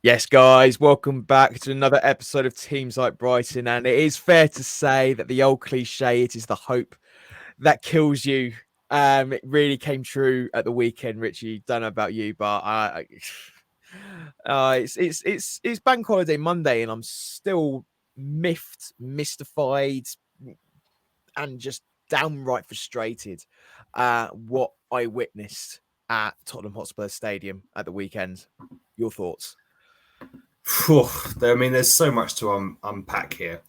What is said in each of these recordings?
Yes, guys, welcome back to another episode of Teams Like Brighton. And it is fair to say that the old cliche, it is the hope that kills you. It really came true at the weekend, Richie. Don't know about you, but it's Bank Holiday Monday, and I'm still mystified, and just downright frustrated at what I witnessed at Tottenham Hotspur Stadium at the weekend. Your thoughts? There's so much to unpack here.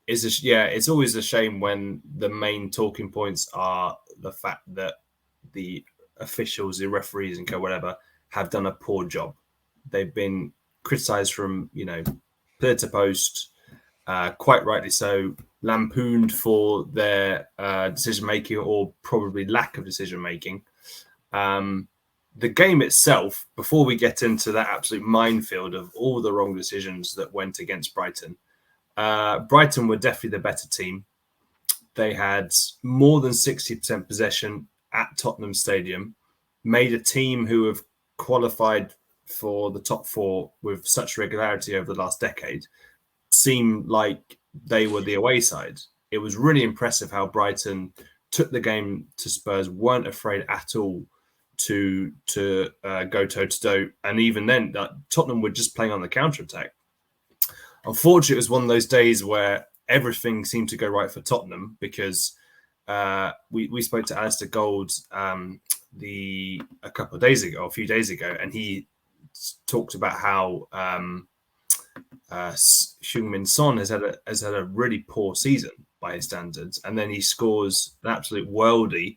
It's always a shame when the main talking points are the fact that the officials, the referees, and whatever have done a poor job. They've been criticised from pillar to post, quite rightly so, lampooned for their decision making or probably lack of decision making. The game itself, before we get into that absolute minefield of all the wrong decisions that went against Brighton, Brighton were definitely the better team. They had more than 60% possession at Tottenham Stadium, made a team who have qualified for the top four with such regularity over the last decade seem like they were the away side. It was really impressive how Brighton took the game to Spurs, weren't afraid at all to go toe-to-toe. And even then, Tottenham were just playing on the counter-attack. Unfortunately, it was one of those days where everything seemed to go right for Tottenham because we spoke to Alistair Gold a few days ago, and he talked about how Heung-min Son has had a really poor season by his standards, and then he scores an absolute worldie.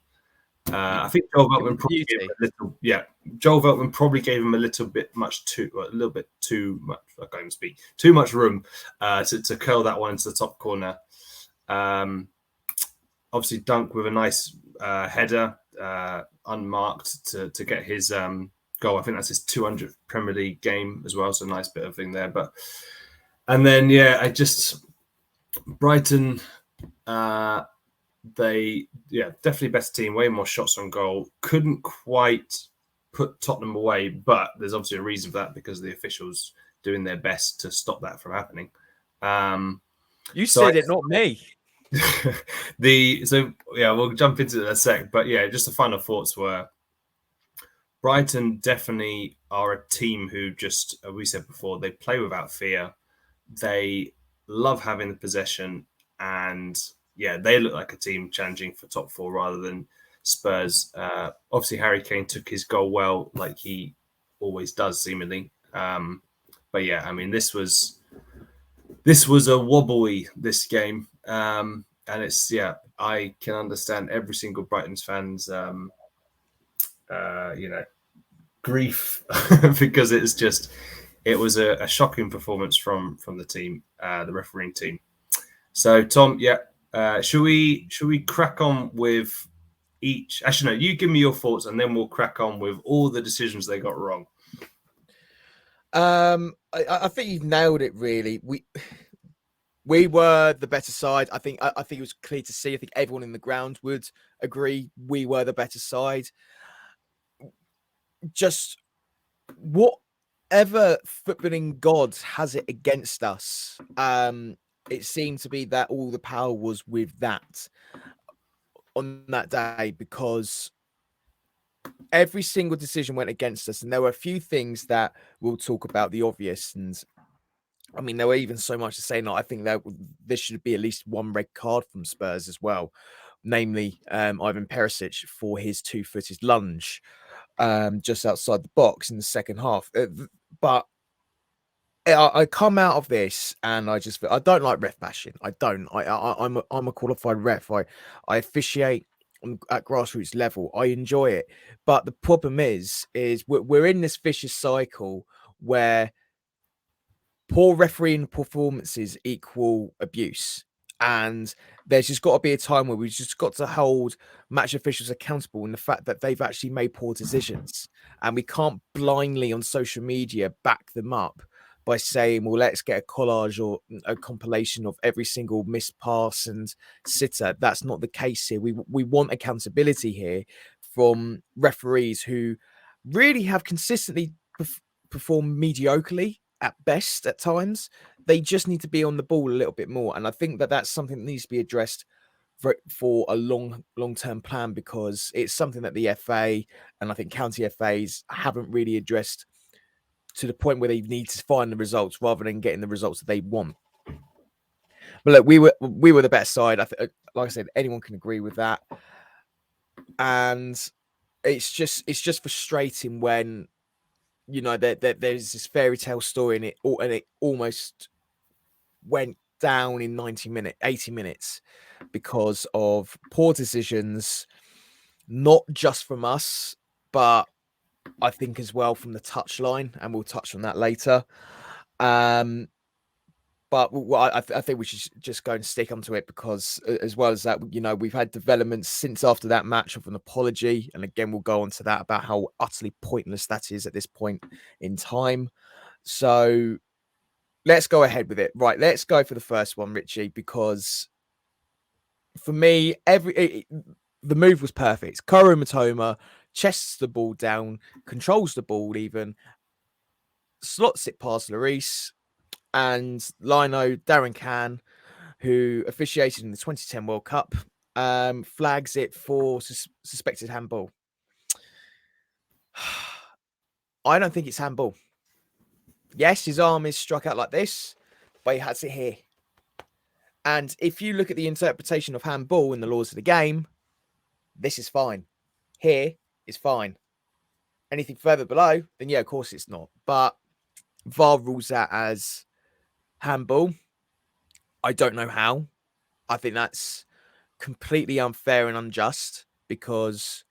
I think Joel Veltman probably gave him a little. Yeah, Joel Veltman probably gave him a little bit too much. I can't even speak. Too much room to curl that one into the top corner. Obviously, Dunk with a nice header, unmarked to get his goal. I think that's his 200th Premier League game as well. So nice bit of thing there. And then Brighton. Definitely better team, way more shots on goal. Couldn't quite put Tottenham away, but there's obviously a reason for that because the officials doing their best to stop that from happening. You said it, not me. We'll jump into it in a sec. But just the final thoughts were Brighton definitely are a team who just, as we said before, they play without fear. They love having the possession, and they look like a team challenging for top four rather than Spurs. Obviously, Harry Kane took his goal well, like he always does, seemingly. This was a wobbly this game, and it's I can understand every single Brighton's fans, grief because it was a shocking performance from the team, the refereeing team. So Tom, should we crack on with each? Actually, no, you give me your thoughts, and then we'll crack on with all the decisions they got wrong. I think you've nailed it. Really, we were the better side. I think it was clear to see. I think everyone in the ground would agree we were the better side. Just whatever footballing god has it against us, it seemed to be that all the power was with that on that day, because every single decision went against us. And there were a few things that we'll talk about, the obvious. And I mean, there were even so much to say. I think that there should be at least one red card from Spurs as well, namely Ivan Perisic for his two-footed lunge just outside the box in the second half. But I come out of this and I don't like ref bashing. I don't. I'm a qualified ref. I officiate at grassroots level. I enjoy it. But the problem is we're in this vicious cycle where poor refereeing performances equal abuse. And there's just got to be a time where we've just got to hold match officials accountable in the fact that they've actually made poor decisions. And we can't blindly on social media back them up by saying, well, let's get a collage or a compilation of every single missed pass and sitter. That's not the case here. We want accountability here from referees who really have consistently perform mediocrely at best at times. They just need to be on the ball a little bit more. And I think that that's something that needs to be addressed for a long-term plan, because it's something that the FA and I think county FAs haven't really addressed to the point where they need to find the results rather than getting the results that they want. But look, we were the better side. Like I said, anyone can agree with that. And it's just frustrating when, you know, there's this fairy tale story and it almost went down in 80 minutes because of poor decisions, not just from us, but I think as well from the touchline, and we'll touch on that later. But I think we should just go and stick onto it, because as well as that, you know, we've had developments since after that match of an apology. And again, we'll go on to that about how utterly pointless that is at this point in time. So let's go ahead with it. Right, let's go for the first one, Richie, because for me, the move was perfect. Koro Mitoma chests the ball down, controls the ball even, slots it past Lloris, and Lino Darren Can, who officiated in the 2010 World Cup, flags it for suspected handball. I don't think it's handball. Yes, his arm is struck out like this, but he has it here. And if you look at the interpretation of handball in the laws of the game, this is fine. Here is fine. Anything further below, then yeah, of course it's not. But VAR rules that as handball. I don't know how. I think that's completely unfair and unjust, because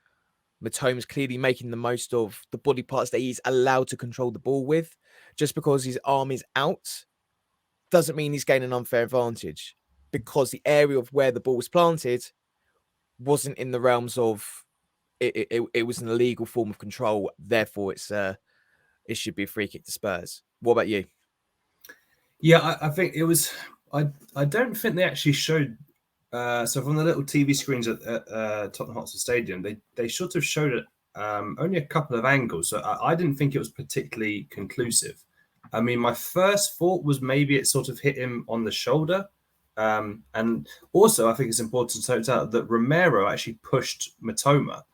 Mitoma's clearly making the most of the body parts that he's allowed to control the ball with. Just because his arm is out doesn't mean he's gaining an unfair advantage, because the area of where the ball was planted wasn't in the realms of it was an illegal form of control. Therefore, it should be a free kick to Spurs. What about you? Yeah, I think it was. I don't think they actually showed. So from the little TV screens at Tottenham Hotspur Stadium, they sort of showed it only a couple of angles. So I didn't think it was particularly conclusive. I mean, my first thought was maybe it sort of hit him on the shoulder. And also, I think it's important to note out that Romero actually pushed Mitoma,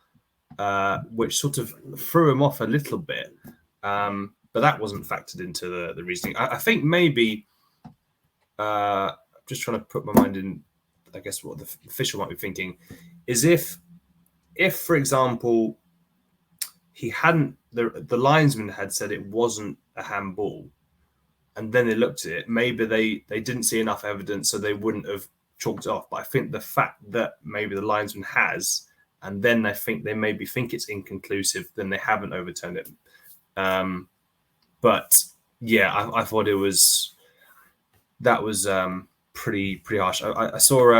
which sort of threw him off a little bit. But that wasn't factored into the reasoning. I think maybe, just trying to put my mind in, I guess what the official might be thinking is if for example, he hadn't, the linesman had said it wasn't a handball, and then they looked at it, maybe they didn't see enough evidence, so they wouldn't have chalked it off. But I think the fact that maybe the linesman has, and then they maybe think it's inconclusive, then they haven't overturned it. But yeah, I thought that was pretty harsh. I saw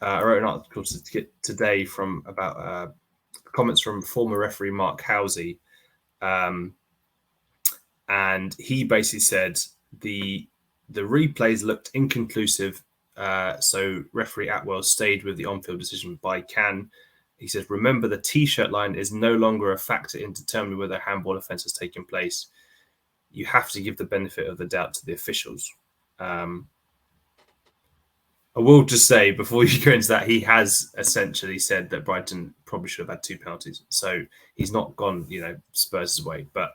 I wrote an article today from about comments from former referee Mark Housey, and he basically said the replays looked inconclusive, so referee Atwell stayed with the on-field decision by Can. He says, remember, the T-shirt line is no longer a factor in determining whether a handball offence has taken place. You have to give the benefit of the doubt to the officials. I will just say, before you go into that, he has essentially said that Brighton probably should have had 2 penalties. So he's not gone, Spurs' way. But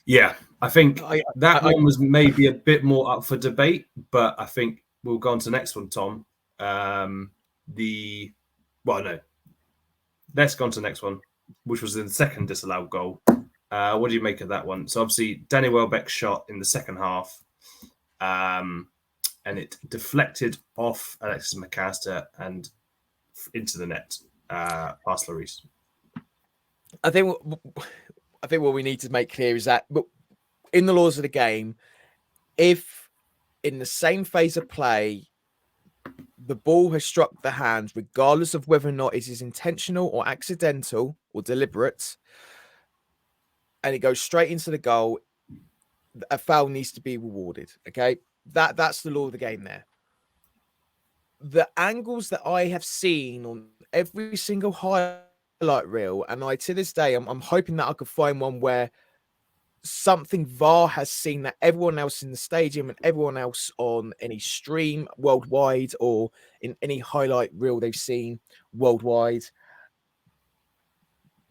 yeah, I think that one was maybe a bit more up for debate. But I think we'll go on to the next one, Tom. Let's go on to the next one, which was the second disallowed goal. What do you make of that one? So obviously, Danny Welbeck shot in the second half. And it deflected off Alexis McAllister and into the net, past Lloris. I think what we need to make clear is that in the laws of the game, if in the same phase of play, the ball has struck the hand, regardless of whether or not it is intentional or accidental or deliberate, and it goes straight into the goal, a foul needs to be rewarded. Okay. That's the law of the game there. The angles that I have seen on every single highlight reel, and to this day, I'm hoping that I could find one where something VAR has seen that everyone else in the stadium and everyone else on any stream worldwide or in any highlight reel they've seen worldwide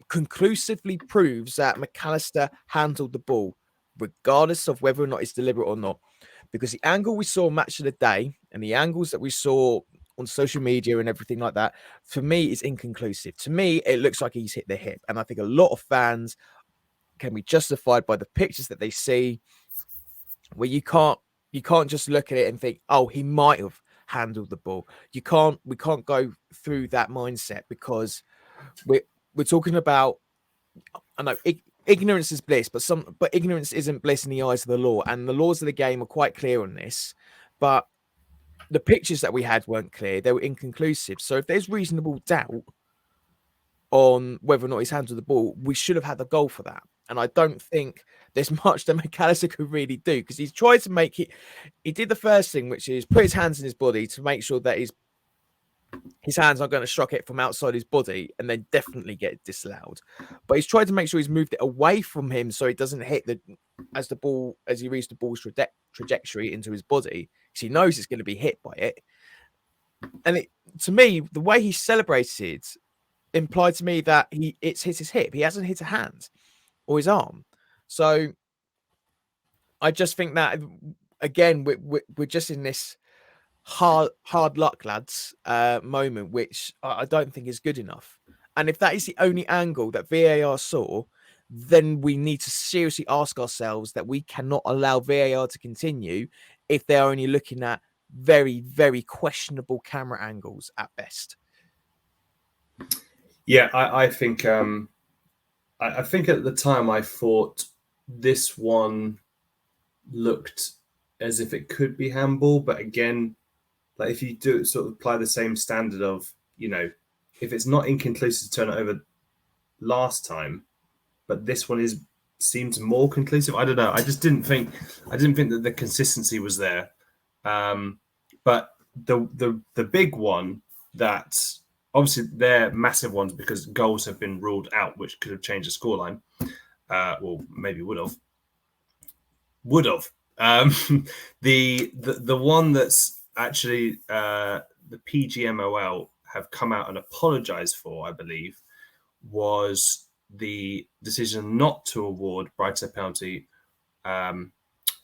conclusively proves that McAllister handled the ball, regardless of whether or not it's deliberate or not. Because the angle we saw match of the day and the angles that we saw on social media and everything like that, for me, is inconclusive. To me, it looks like he's hit the hip. And I think a lot of fans can be justified by the pictures that they see, where you can't just look at it and think, oh, he might have handled the ball. We can't go through that mindset, because we're talking about, I know ignorance is bliss, but ignorance isn't bliss in the eyes of the law, and the laws of the game are quite clear on this. But the pictures that we had weren't clear; they were inconclusive. So if there's reasonable doubt on whether or not he's handled the ball, we should have had the goal for that. And I don't think there's much that McAllister could really do, because he's tried to make it. He did the first thing, which is put his hands in his body to make sure that his hands aren't going to struck it from outside his body, and then definitely get disallowed. But he's tried to make sure he's moved it away from him so it doesn't hit as he reads the ball's trajectory into his body, because he knows it's going to be hit by it. And to me, the way he celebrated implied to me that it's hit his hip. He hasn't hit a hand or his arm. So I just think that, again, we're just in this hard luck, lads, moment, which I don't think is good enough. And if that is the only angle that VAR saw, then we need to seriously ask ourselves that we cannot allow VAR to continue if they're only looking at very, very questionable camera angles at best. Yeah, I think I think at the time I thought this one looked as if it could be handball, but again, like if you do sort of apply the same standard of, if it's not inconclusive to turn it over last time, but this one seems more conclusive. I don't know. I didn't think that the consistency was there. But the big one that obviously they're massive ones because goals have been ruled out, which could have changed the scoreline. Well, maybe would have. The one that's actually the PGMOL have come out and apologized for, I believe, was the decision not to award Brighton a penalty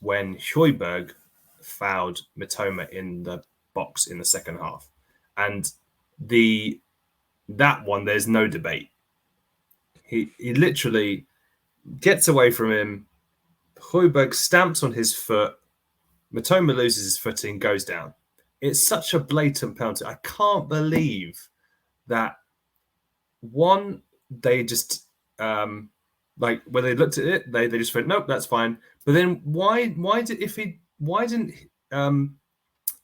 when Højbjerg fouled Mitoma in the box in the second half. And that one, there's no debate. He literally gets away from him. Højbjerg stamps on his foot. Mitoma loses his footing, goes down. It's such a blatant penalty. I can't believe that. One, they just when they looked at it, they just went, nope, that's fine. But then why didn't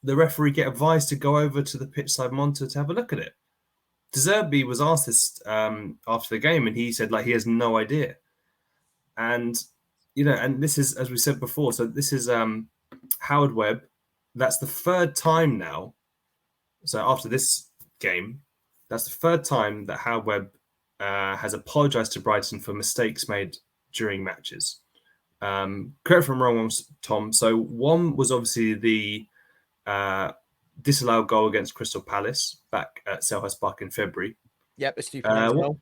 the referee get advised to go over to the pitch side monitor to have a look at it? De Zerbi was asked this after the game, and he said he has no idea. And and this is, as we said before, so this is Howard Webb. That's the third time now. So after this game, that's the third time that Howard Webb has apologized to Brighton for mistakes made during matches. Correct from wrong, Tom. So one was obviously the disallowed goal against Crystal Palace back at Selhurst Park in February. Yep, a stupid goal.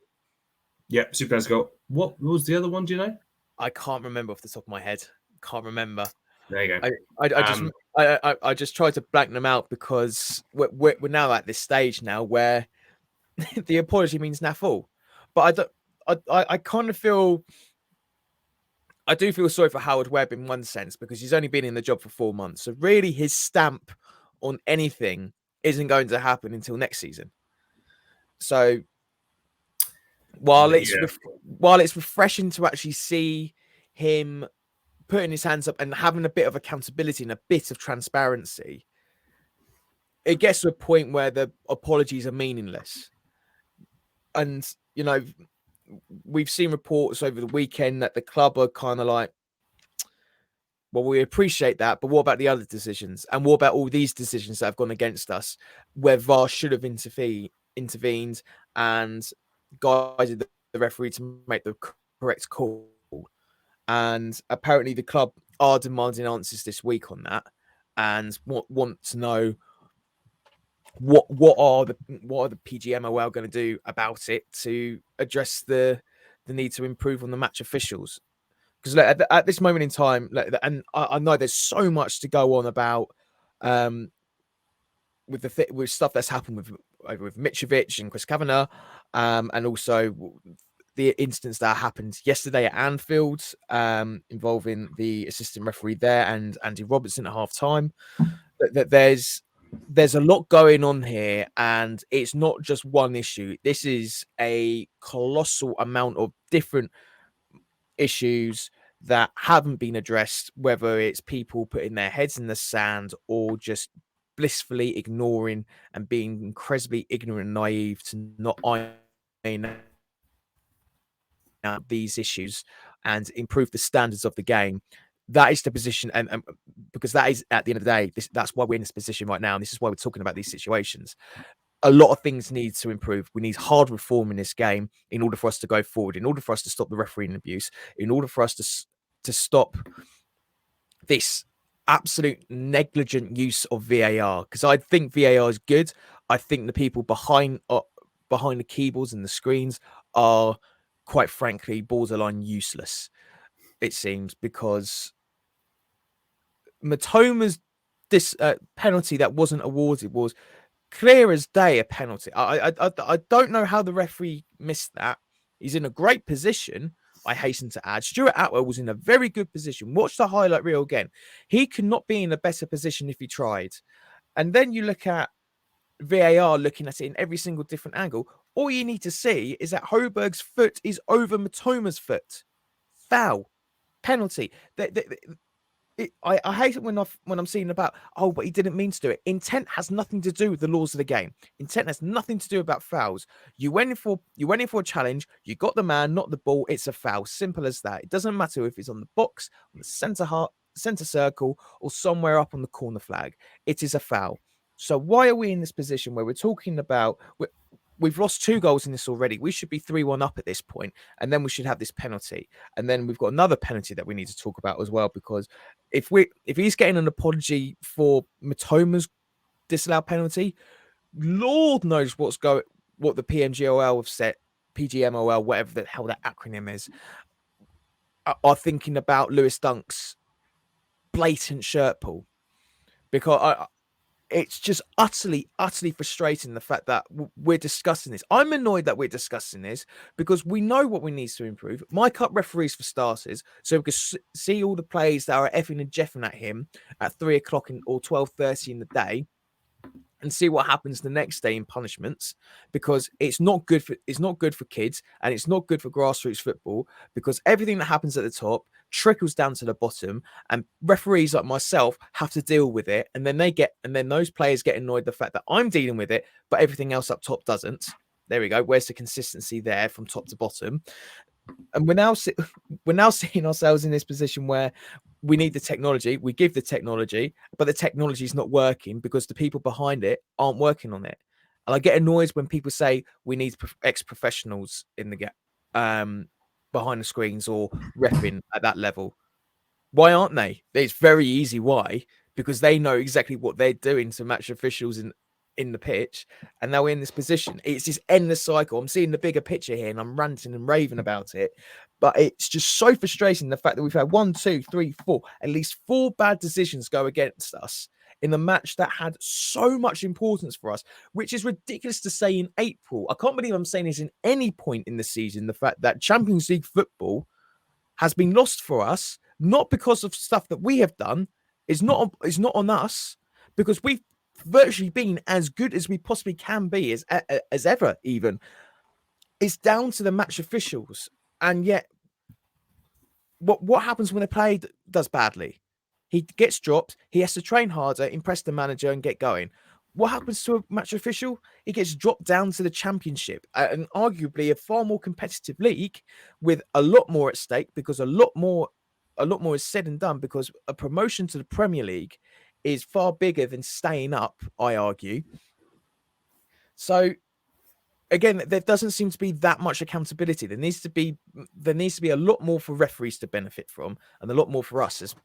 Yep, stupid goal. What was the other one? Do you know? I can't remember off the top of my head. Can't remember. There you go. I just tried to blank them out because we're now at this stage now where the apology means naff all. But I kind of feel. I do feel sorry for Howard Webb in one sense, because he's only been in the job for 4 months. So really his stamp on anything isn't going to happen until next season. So while it's refreshing to actually see him putting his hands up and having a bit of accountability and a bit of transparency, it gets to a point where the apologies are meaningless. And, we've seen reports over the weekend that the club are kind of like, well, we appreciate that, but what about the other decisions? And what about all these decisions that have gone against us, where VAR should have intervened and guided the referee to make the correct call? And apparently the club are demanding answers this week on that, and want to know what are the PGMOL going to do about it to address the need to improve on the match officials. Because at this moment in time, and I know there's so much to go on about with stuff that's happened with Mitrovic and Chris Kavanagh, and also the instance that happened yesterday at Anfield, involving the assistant referee there and Andy Robertson at half time. That there's a lot going on here, and it's not just one issue. This is a colossal amount of different issues that haven't been addressed, whether it's people putting their heads in the sand or just blissfully ignoring and being incredibly ignorant and naive to not iron out these issues and improve the standards of the game. That is the position, and because that is, at the end of the day, that's why we're in this position right now, and this is why we're talking about these situations. A lot of things need to improve. We need hard reform in this game in order for us to go forward, in order for us to stop the refereeing abuse, in order for us to stop this absolute negligent use of VAR. Because I think VAR is good. I think the people behind the keyboards and the screens are, quite frankly, borderline useless, it seems, because Mitoma's penalty that wasn't awarded was clear as day a penalty. I don't know how the referee missed that. He's in a great position, I hasten to add. Stuart Atwell was in a very good position. Watch the highlight reel again. He could not be in a better position if he tried. And then you look at VAR looking at it in every single different angle. All you need to see is that Højbjerg's foot is over Mitoma's foot. Foul. Penalty. I hate it when I'm seeing about, oh, but he didn't mean to do it. Intent has nothing to do with the laws of the game. Intent has nothing to do about fouls. You went in for a challenge. You got the man, not the ball. It's a foul. Simple as that. It doesn't matter if it's on the box, on the center circle, or somewhere up on the corner flag. It is a foul. So why are we in this position where we're talking about? We've lost 2 goals in this already. We should be 3-1 up at this point, and then we should have this penalty. And then we've got another penalty that we need to talk about as well, because if he's getting an apology for Mitoma's disallowed penalty, Lord knows what the PMGOL have said, PGMOL, whatever the hell that acronym is, are thinking about Lewis Dunk's blatant shirt pull, because it's just utterly frustrating, the fact that we're discussing this. I'm annoyed that we're discussing this because we know what we need to improve. Mic up referees for starters, so we can see all the players that are effing and jeffing at him at 3 o'clock or 12:30 in the day, and see what happens the next day in punishments, because it's not good for kids, and it's not good for grassroots football, because everything that happens at the top trickles down to the bottom, and referees like myself have to deal with it, and then those players get annoyed the fact that I'm dealing with it, but everything else up top doesn't. There we go. Where's the consistency there from top to bottom? And we're now seeing ourselves in this position where we need the technology. We give the technology, but the technology is not working because the people behind it aren't working on it. And I get annoyed when people say we need ex-professionals in the behind the screens or repping at that level. Why aren't they? It's very easy why, because they know exactly what they're doing to match officials in the pitch, and now we're in this position. It's this endless cycle. I'm seeing the bigger picture here, and I'm ranting and raving about it, but it's just so frustrating, the fact that we've had 1, 2, 3, 4, at least 4 bad decisions go against us in a match that had so much importance for us, which is ridiculous to say in April. I can't believe I'm saying this in any point in the season, the fact that Champions League football has been lost for us, not because of stuff that we have done. It's not on us, because we've virtually been as good as we possibly can be, as ever. Even it's down to the match officials. And yet what happens when a player does badly? He gets dropped, he has to train harder, impress the manager, and get going. What happens to a match official? He gets dropped down to the Championship, and arguably a far more competitive league with a lot more at stake, because a lot more is said and done, because a promotion to the Premier League is far bigger than staying up, I argue. So again, there doesn't seem to be that much accountability. There needs to be a lot more for referees to benefit from, and a lot more for us as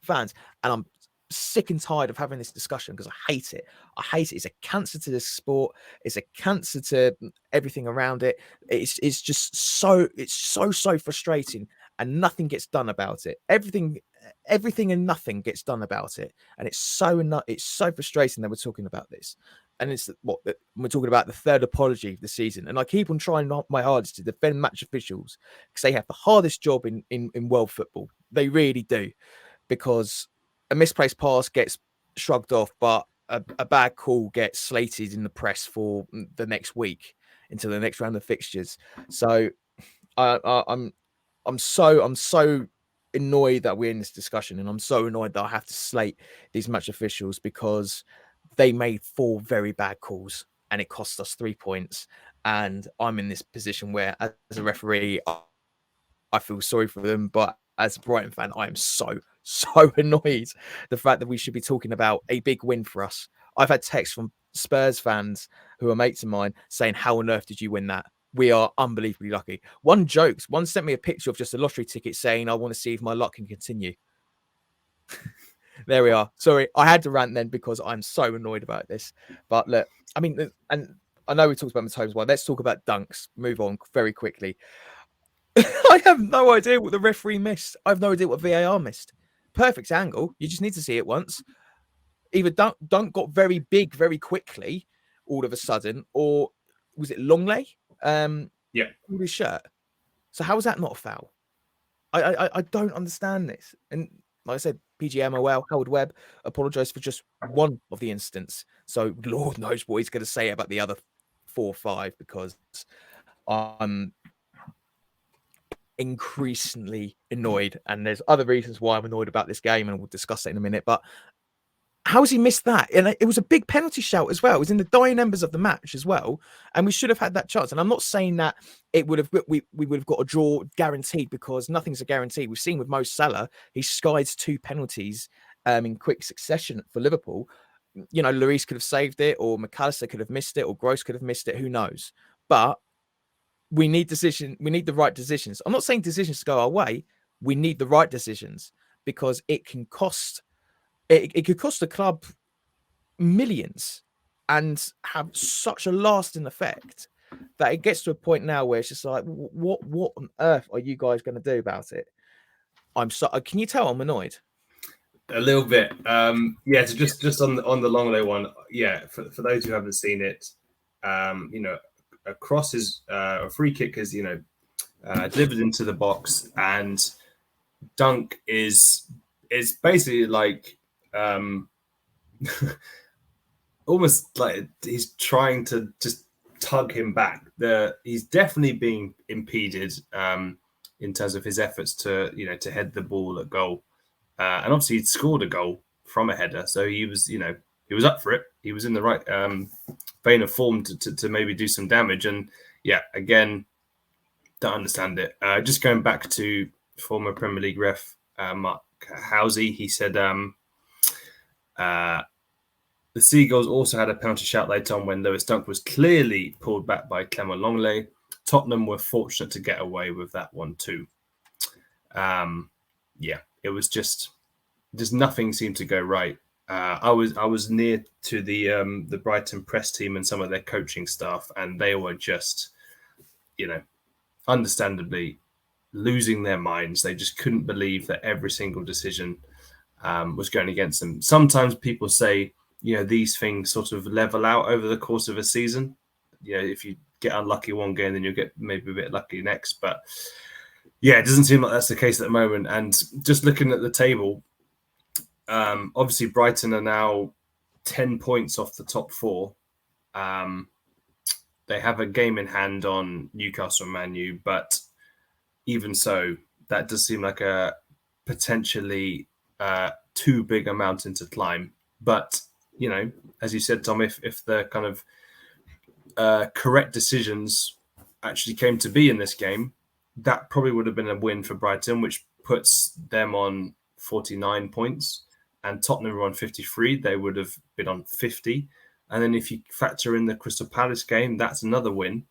fans. And I'm sick and tired of having this discussion because I hate it. I hate it. It's a cancer to this sport. It's a cancer to everything around it. It's just so frustrating, and nothing gets done about it. Everything and nothing gets done about it, and it's so frustrating that we're talking about this. And it's we're talking about the third apology of the season, and I keep on trying my hardest to defend match officials because they have the hardest job in world football. They really do, because a misplaced pass gets shrugged off, but a bad call gets slated in the press for the next week until the next round of fixtures. So I'm so annoyed that we're in this discussion, and I'm so annoyed that I have to slate these match officials because they made 4 very bad calls and it cost us 3 points. And I'm in this position where, as a referee, I feel sorry for them, but as a Brighton fan, I am so annoyed the fact that we should be talking about a big win for us. I've had texts from Spurs fans who are mates of mine saying, "How on earth did you win that? We are unbelievably lucky." One sent me a picture of just a lottery ticket saying, "I want to see if my luck can continue." There we are. Sorry, I had to rant then because I'm so annoyed about this. But look, I mean, and I know we talked about Mitoma's one. Let's talk about dunks. Move on very quickly. I have no idea what the referee missed. I have no idea what VAR missed. Perfect angle. You just need to see it once. Either dunk got very big very quickly, all of a sudden, or was it Longley? Yeah. With his shirt. So how is that not a foul? I don't understand this. And like I said, PGMOL, Howard Webb, apologised for just one of the incidents. So Lord knows what he's going to say about the other 4 or 5, because I'm increasingly annoyed. And there's other reasons why I'm annoyed about this game, and we'll discuss that in a minute. But how has he missed that? And it was a big penalty shout as well. It was in the dying embers of the match as well, and we should have had that chance. And I'm not saying that it would have we would have got a draw guaranteed, because nothing's a guarantee. We've seen with Mo Salah, he skies 2 penalties in quick succession for Liverpool. You know, Lloris could have saved it, or McAllister could have missed it, or Gross could have missed it. Who knows? But we need the right decisions. I'm not saying decisions to go our way. We need the right decisions, because it can cost. It could cost the club millions and have such a lasting effect that it gets to a point now where it's just like, what on earth are you guys going to do about it? Can you tell I'm annoyed? A little bit. Yeah, so just on the Longley one, yeah, for those who haven't seen it, you know, a cross is a free kick is, you know, delivered into the box, and dunk is basically like almost like he's trying to just tug him back. He's definitely being impeded in terms of his efforts to, you know, to head the ball at goal. And obviously he'd scored a goal from a header, so he was, you know, he was up for it. He was in the right vein of form to maybe do some damage. And yeah, again, don't understand it. Just going back to former Premier League ref Mark Housey, he said the Seagulls also had a penalty shout later on when Lewis Dunk was clearly pulled back by Clement Longley. Tottenham were fortunate to get away with that one too. Yeah, it was just nothing seemed to go right. I was near to the Brighton press team and some of their coaching staff, and they were just, you know, understandably losing their minds. They just couldn't believe that every single decision was going against them. Sometimes people say, you know, these things sort of level out over the course of a season. You know, if you get unlucky one game, then you'll get maybe a bit lucky next. But yeah, it doesn't seem like that's the case at the moment. And just looking at the table, obviously Brighton are now 10 points off the top 4. They have a game in hand on Newcastle and Man U, but even so, that does seem like a potentially too big a mountain to climb. But, you know, as you said, Tom, if the kind of correct decisions actually came to be in this game, that probably would have been a win for Brighton, which puts them on 49 points, and Tottenham were on 53. They would have been on 50. And then if you factor in the Crystal Palace game, that's another win.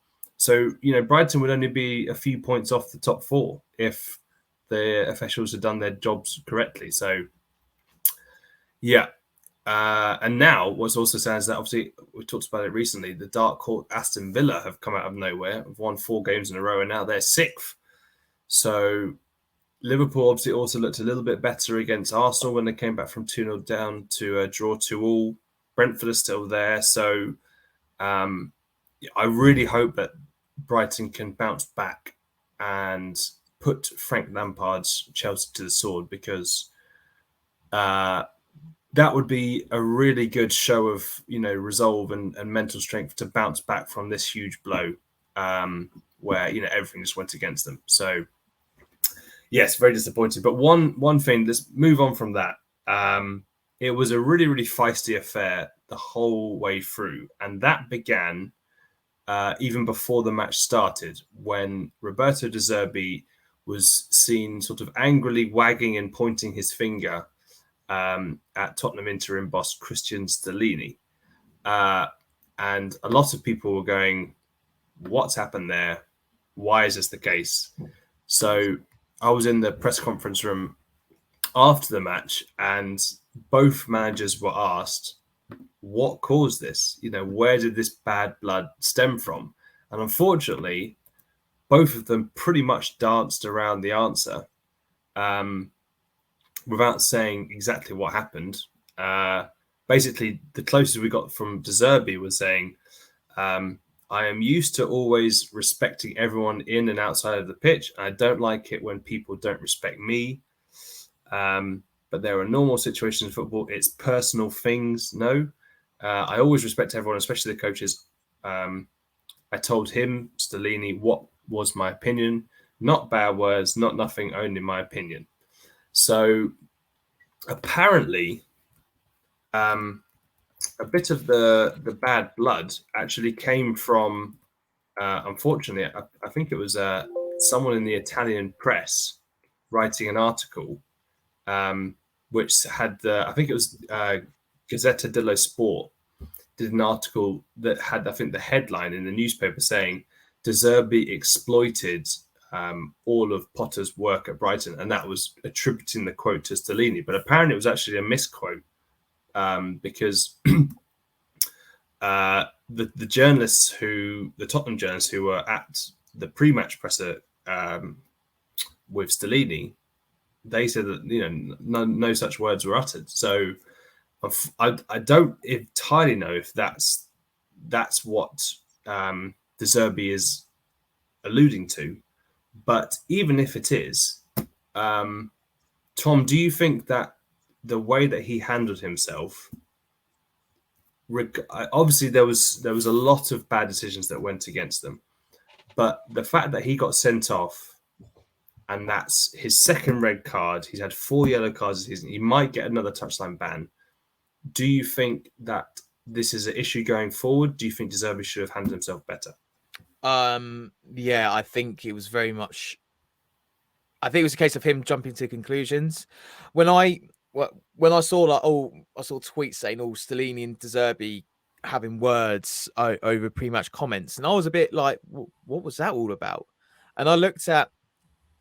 So, Brighton would only be a few points off the top four if the officials had done their jobs correctly. So, yeah. And now what's also sad is that obviously we talked about it recently, the dark horse Aston Villa have come out of nowhere, have won 4 games in a row, and now they're 6th. So Liverpool obviously also looked a little bit better against Arsenal when they came back from 2-0 down to a draw 2-2. Brentford is still there. So I really hope that Brighton can bounce back and put Frank Lampard's Chelsea to the sword, because that would be a really good show of, resolve and mental strength to bounce back from this huge blow where, everything just went against them. So, yes, very disappointing. But one thing, let's move on from that. It was a really, really feisty affair the whole way through. And that began even before the match started, when Roberto De Zerbi was seen sort of angrily wagging and pointing his finger at Tottenham interim boss Christian Stellini. And a lot of people were going, what's happened there? Why is this the case? So I was in the press conference room after the match, and both managers were asked, what caused this? Where did this bad blood stem from? And unfortunately, both of them pretty much danced around the answer without saying exactly what happened. Basically, the closest we got from De Zerbi was saying, I am used to always respecting everyone in and outside of the pitch. I don't like it when people don't respect me. But there are normal situations in football. It's personal things. No, I always respect everyone, especially the coaches. I told him, Stellini, what was my opinion. Not bad words, not nothing, only my opinion. So apparently, a bit of the bad blood actually came from, unfortunately, I think it was someone in the Italian press writing an article, which had I think it was Gazzetta dello Sport, did an article that had, I think, the headline in the newspaper saying De Zerbi exploited all of Potter's work at Brighton, and that was attributing the quote to Stellini. But apparently it was actually a misquote, because the journalists the Tottenham journalists who were at the pre-match presser with Stellini, they said that no such words were uttered. So I don't entirely know if that's what De Zerbi is alluding to, but even if it is, Tom, do you think that the way that he handled himself, obviously there was a lot of bad decisions that went against them, but the fact that he got sent off, and that's his second red card, he's had 4 yellow cards this season, he might get another touchline ban. Do you think that this is an issue going forward? Do you think De Zerbi should have handled himself better? Yeah, I think it was very much. I think it was a case of him jumping to conclusions. When I saw I saw tweets saying, Stellini and De Zerbi having words over pre-match comments, and I was a bit like, what was that all about? And I looked at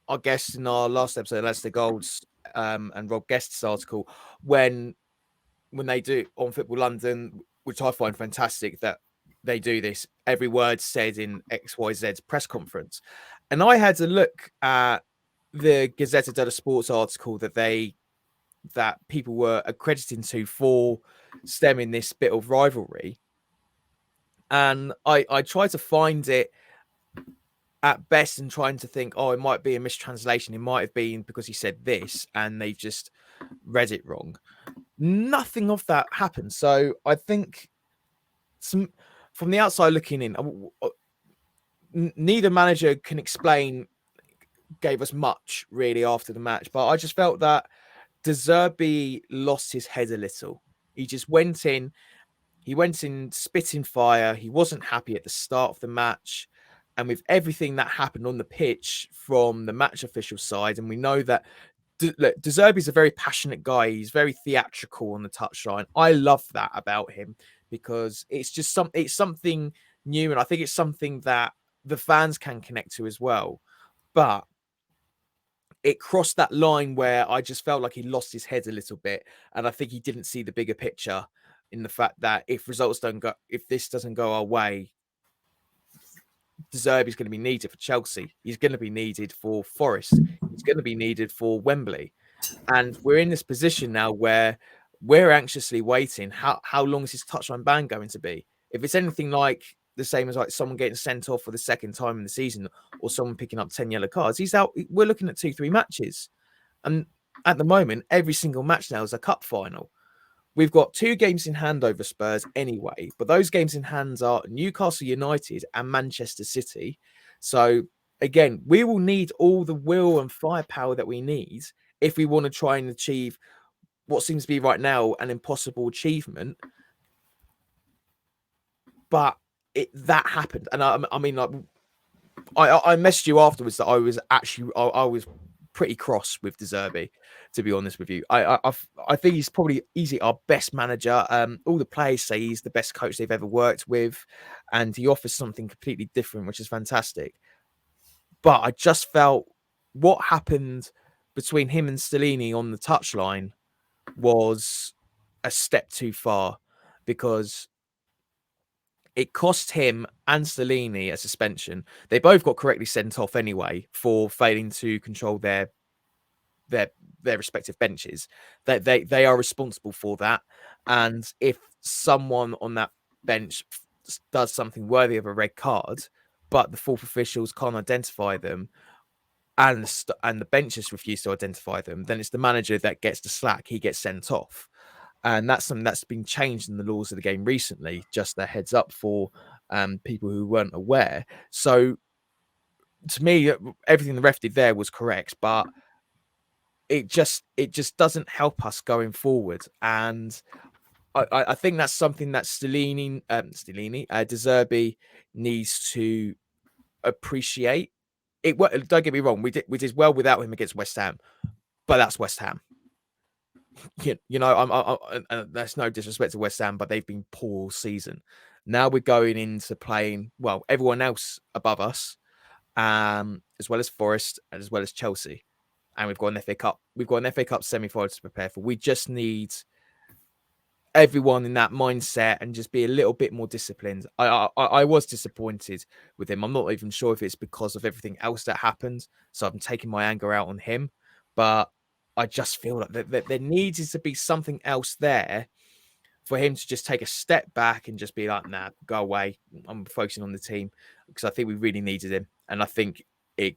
our guest in our last episode, Leicester Golds, and Rob Guest's article when they do on Football London, which I find fantastic that they do this. Every word said in XYZ's press conference. And I had to look at the Gazzetta dello Sports article that people were accrediting to for stemming this bit of rivalry. And I tried to find it at best and trying to think, it might be a mistranslation. It might have been because he said this and they've just read it wrong. Nothing of that happened. So I think from the outside looking in, neither manager gave us much really after the match, but I just felt that De Zerbi lost his head a little. He just went in spitting fire. He wasn't happy at the start of the match. And with everything that happened on the pitch from the match official side, and we know that De Zerbi's a very passionate guy. He's very theatrical on the touchline. I love that about him because it's just it's something new, and I think it's something that the fans can connect to as well. But it crossed that line where I just felt like he lost his head a little bit. And I think he didn't see the bigger picture in the fact that if this doesn't go our way, De Zerbi's going to be needed for Chelsea. He's going to be needed for Forest. He's going to be needed for Wembley. And we're in this position now where we're anxiously waiting. How long is his touchline ban going to be? If it's anything like the same as like someone getting sent off for the second time in the season or someone picking up 10 yellow cards, he's out. We're looking at 2-3 matches. And at the moment, every single match now is a cup final. We've got 2 games in hand over Spurs anyway, but those games in hand are Newcastle United and Manchester City. So again, we will need all the will and firepower that we need if we want to try and achieve what seems to be right now an impossible achievement. But that happened. And I mean, like, I messaged you afterwards that I was pretty cross with De Zerbi, to be honest with you. I think he's probably easily our best manager. All the players say he's the best coach they've ever worked with, and he offers something completely different, which is fantastic. But I just felt what happened between him and Stellini on the touchline was a step too far, because it cost him and Stellini a suspension. They both got correctly sent off anyway for failing to control their respective benches. They are responsible for that. And if someone on that bench does something worthy of a red card, but the fourth officials can't identify them, and the benches refuse to identify them, then it's the manager that gets the slack. He gets sent off. And that's something that's been changed in the laws of the game recently. Just a heads up for people who weren't aware. So to me, everything the ref did there was correct, but it just doesn't help us going forward. And I think that's something that De Zerbi needs to appreciate. Don't get me wrong, we did well without him against West Ham, but that's West Ham. You know, that's no disrespect to West Ham, but they've been poor all season. Now we're going into playing, well, everyone else above us, as well as Forest and as well as Chelsea. And we've got an FA Cup. We've got an FA Cup semi-final to prepare for. We just need everyone in that mindset and just be a little bit more disciplined. I was disappointed with him. I'm not even sure if it's because of everything else that happened. So I'm taking my anger out on him. But I just feel like there needs to be something else there for him to just take a step back and just be like, nah, go away. I'm focusing on the team, because I think we really needed him. And I think it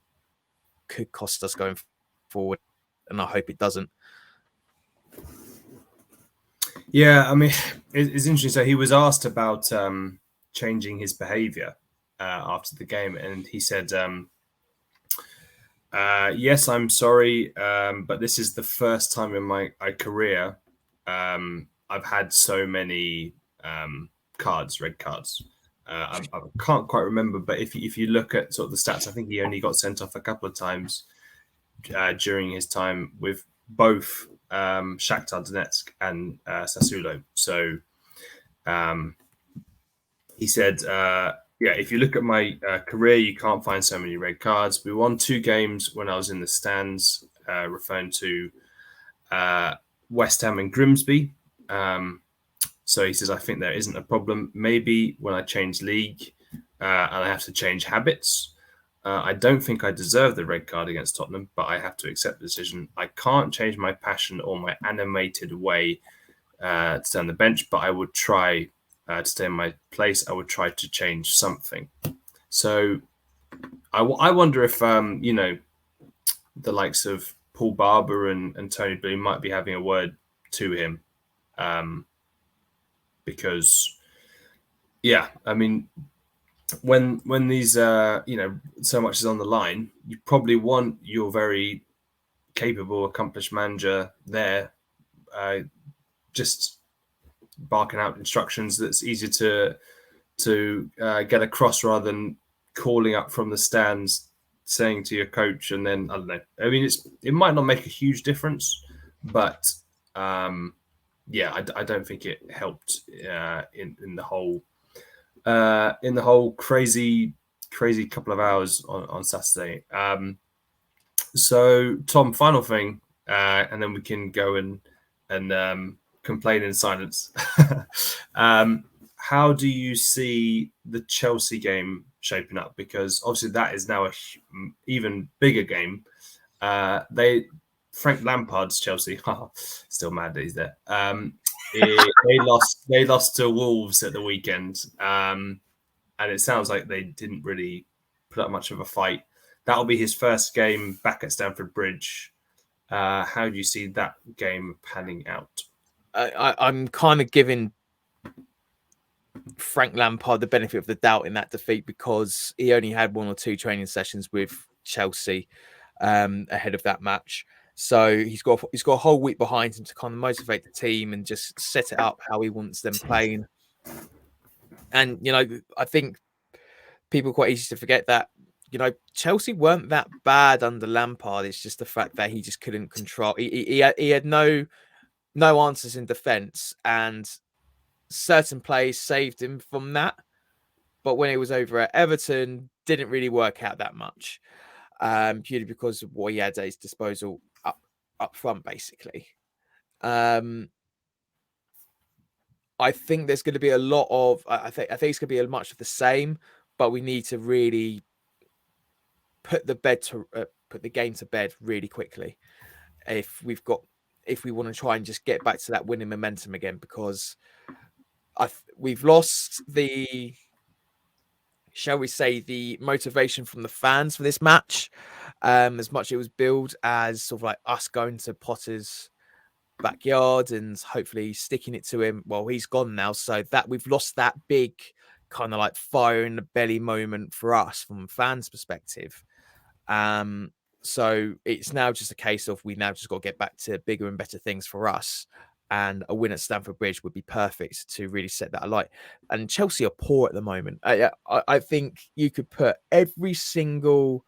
could cost us going forward. And I hope it doesn't. Yeah, I mean, it's interesting. So he was asked about changing his behavior after the game, and he said, yes, I'm sorry, but this is the first time in my career I've had so many red cards. I can't quite remember, but if you look at sort of the stats, I think he only got sent off a couple of times during his time with both Shakhtar Donetsk and Sassuolo. So he said, yeah, if you look at my career, you can't find so many red cards. We won 2 games when I was in the stands, referring to West Ham and Grimsby. So he says, I think there isn't a problem. Maybe when I change league and I have to change habits. I don't think I deserve the red card against Tottenham, but I have to accept the decision. I can't change my passion or my animated way to stay on the bench, but I would try to stay in my place. I would try to change something. So I wonder if, you know, the likes of Paul Barber and Tony Bloom might be having a word to him. Because, yeah, I mean, when these, you know, so much is on the line, you probably want your very capable, accomplished manager there just barking out instructions that's easy to get across, rather than calling up from the stands, saying to your coach, and then, I don't know. I mean, it might not make a huge difference, but yeah, I don't think it helped in the whole crazy crazy couple of hours on Saturday. So, Tom, final thing, and then we can go and complain in silence. How do you see the Chelsea game shaping up? Because obviously that is now a even bigger game. Frank Lampard's Chelsea, still mad that he's there. They lost to Wolves at the weekend, and it sounds like they didn't really put up much of a fight. That'll be his first game back at Stamford Bridge. How do you see that game panning out? I'm kind of giving Frank Lampard the benefit of the doubt in that defeat because he only had 1 or 2 training sessions with Chelsea ahead of that match. So he's got a whole week behind him to kind of motivate the team and just set it up how he wants them playing. And, you know, I think people are quite easy to forget that, you know, Chelsea weren't that bad under Lampard. It's just the fact that he just couldn't control. He had no answers in defence, and certain plays saved him from that. But when it was over at Everton, didn't really work out that much, purely because of what he had at his disposal up front, basically. I think there's going to be a lot of. I think it's going to be much of the same, but we need to really put the game to bed really quickly if we want to try and just get back to that winning momentum again, because we've lost the, shall we say, the motivation from the fans for this match. As much it was billed as sort of like us going to Potter's backyard and hopefully sticking it to him. Well, he's gone now, so that we've lost that big kind of like fire in the belly moment for us from a fans' perspective. So it's now just a case of we now just got to get back to bigger and better things for us, and a win at Stamford Bridge would be perfect to really set that alight. And Chelsea are poor at the moment. I think you could put every single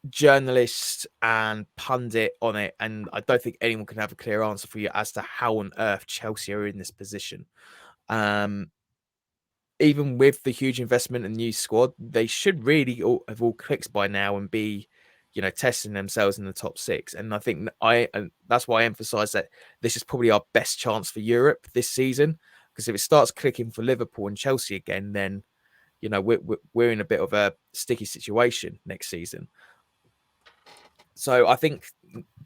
journalist and pundit on it, and I don't think anyone can have a clear answer for you as to how on earth Chelsea are in this position. Even with the huge investment and new squad, they should really have all clicked by now and be, you know, testing themselves in the top 6. And I think and that's why I emphasize that this is probably our best chance for Europe this season, because if it starts clicking for Liverpool and Chelsea again, then, you know, we're in a bit of a sticky situation next season. So I think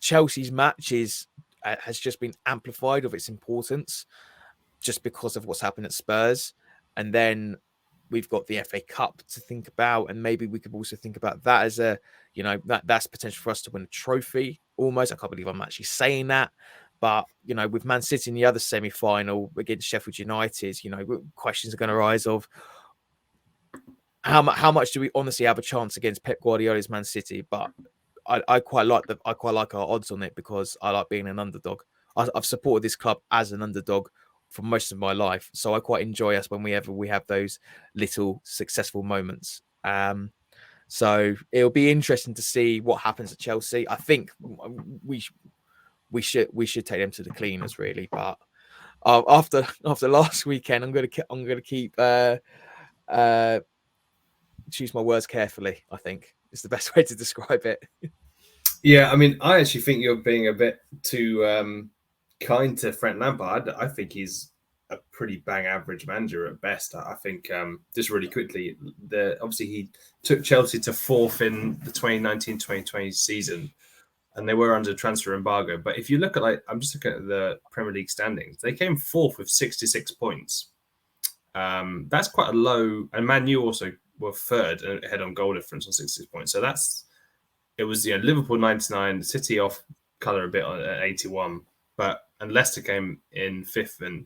Chelsea's match has just been amplified of its importance just because of what's happened at Spurs. And then we've got the FA Cup to think about, and maybe we could also think about that as a, you know, that's potential for us to win a trophy almost. I can't believe I'm actually saying that. But, you know, with Man City in the other semi-final against Sheffield United, you know, questions are going to rise of how much do we honestly have a chance against Pep Guardiola's Man City? But I quite like our odds on it because I like being an underdog. I've supported this club as an underdog for most of my life, so I quite enjoy us when we have those little successful moments. So it'll be interesting to see what happens at Chelsea. I think we should take them to the cleaners, really. But after last weekend, I'm gonna keep choose my words carefully. I think it's the best way to describe it. Yeah, I mean, I actually think you're being a bit too kind to Frank Lampard. I think he's a pretty bang average manager at best. I think just really quickly, obviously he took Chelsea to 4th in the 2019-2020 season, and they were under transfer embargo. But if you look at, like, I'm just looking at the Premier League standings, they came 4th with 66 points. That's quite a low, and Man U also were 3rd ahead on goal difference on 66 points. So it was, you know, Liverpool 99, City off colour a bit at 81, and Leicester came in 5th and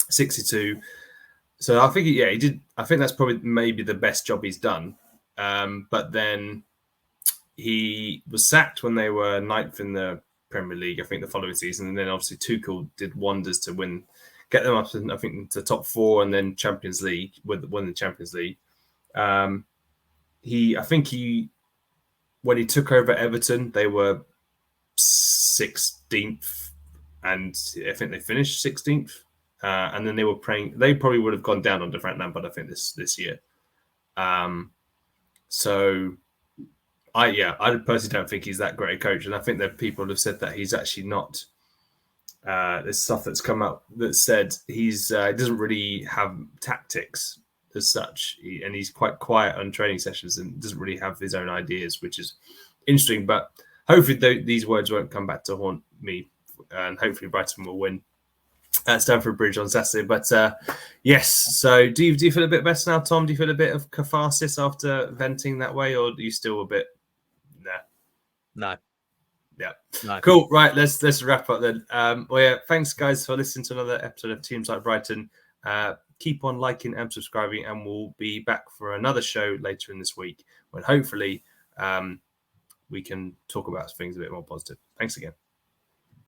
62. So I think, he did. I think that's probably maybe the best job he's done. But then he was sacked when they were 9th in the Premier League, I think, the following season. And then obviously Tuchel did wonders to get them up, I think, to top 4 and then Champions League, won the Champions League. When he took over Everton, they were 16th, and I think they finished 16th. And then they were praying. They probably would have gone down under Frank Lampard, I think, this year. So I personally don't think he's that great a coach, and I think that people have said that he's actually not. There's stuff that's come up that said he doesn't really have tactics as such, and he's quite quiet on training sessions and doesn't really have his own ideas, which is interesting. But hopefully these words won't come back to haunt me, and hopefully Brighton will win at Stamford Bridge on Saturday. But yes, so do you feel a bit better now, Tom? Do you feel a bit of catharsis after venting that way, or are you still a bit No. Yeah. No. Cool. Right. Let's wrap up then. Well, yeah. Thanks, guys, for listening to another episode of Teams Like Brighton. Keep on liking and subscribing, and we'll be back for another show later in this week when hopefully we can talk about things a bit more positive. Thanks again.